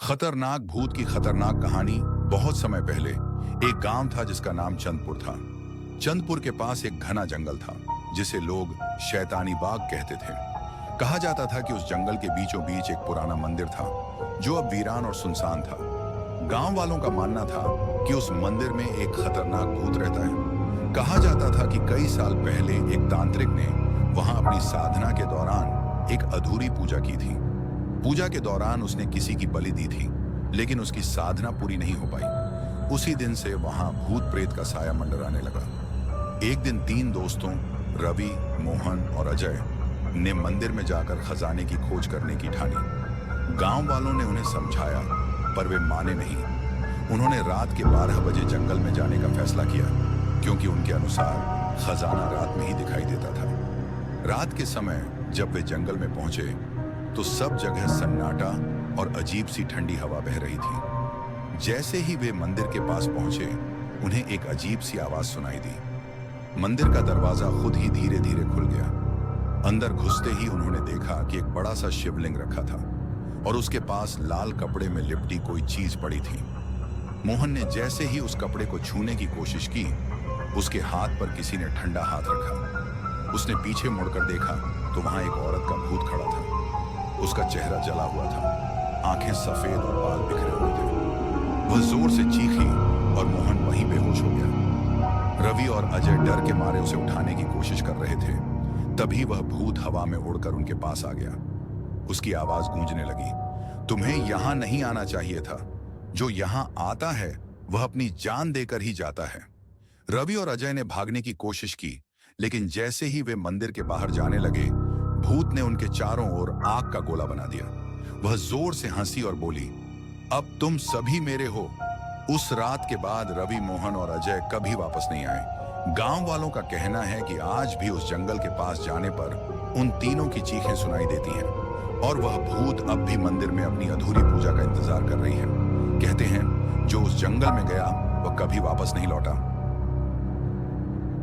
खतरनाक भूत की खतरनाक कहानी। बहुत समय पहले एक गांव था जिसका नाम चंदपुर था। चंदपुर के पास एक घना जंगल था जिसे लोग शैतानी बाग कहते थे। कहा जाता था कि उस जंगल के बीचों बीच एक पुराना मंदिर था जो अब वीरान और सुनसान था। गांव वालों का मानना था कि उस मंदिर में एक खतरनाक भूत रहता है। कहा जाता था कि कई साल पहले एक तांत्रिक ने वहां अपनी साधना के दौरान एक अधूरी पूजा की थी। पूजा के दौरान उसने किसी की बलि दी थी, लेकिन उसकी साधना पूरी नहीं हो पाई। उसी दिन से वहां भूत प्रेत का साया मंडराने लगा। एक दिन तीन दोस्तों रवि, मोहन और अजय ने मंदिर में जाकर खजाने की खोज करने की ठानी। गांव वालों ने उन्हें समझाया, पर वे माने नहीं। उन्होंने रात के 12 बजे जंगल में जाने का फैसला किया, क्योंकि उनके अनुसार खजाना रात में ही दिखाई देता था। रात के समय जब वे जंगल में पहुंचे तो सब जगह सन्नाटा और अजीब सी ठंडी हवा बह रही थी। जैसे ही वे मंदिर के पास पहुंचे, उन्हें एक अजीब सी आवाज सुनाई दी। मंदिर का दरवाजा खुद ही धीरे धीरे खुल गया। अंदर घुसते ही उन्होंने देखा कि एक बड़ा सा शिवलिंग रखा था और उसके पास लाल कपड़े में लिपटी कोई चीज पड़ी थी। मोहन ने जैसे ही उस कपड़े को छूने की कोशिश की, उसके हाथ पर किसी ने ठंडा हाथ रखा। उसने पीछे मुड़कर देखा तो वहां एक औरत का भूत खड़ा था। उसका चेहरा जला हुआ था, आंखें सफेद और बाल बिखरे हुए थे। वह जोर से चीखी और मोहन वहीं बेहोश हो गया। रवि और अजय डर के मारे उसे उठाने की कोशिश कर रहे थे। तभी वह भूत हवा में उड़कर उनके पास आ गया। उसकी आवाज गूंजने लगी, तुम्हें यहां नहीं आना चाहिए था। जो यहां आता है वह अपनी जान देकर ही जाता है। रवि और अजय ने भागने की कोशिश की, लेकिन जैसे ही वे मंदिर के बाहर जाने लगे, भूत ने उनके चारों ओर आग का गोला बना दिया। वह जोर से हंसी और बोली, अब तुम सभी मेरे हो। उस रात के बाद रवि, मोहन और अजय कभी वापस नहीं आए। गांव वालों का कहना है कि आज भी उस जंगल के पास जाने पर उन तीनों की चीखें सुनाई देती हैं और वह भूत अब भी मंदिर में अपनी अधूरी पूजा का इंतजार कर रही है। कहते हैं जो उस जंगल में गया वह कभी वापस नहीं लौटा।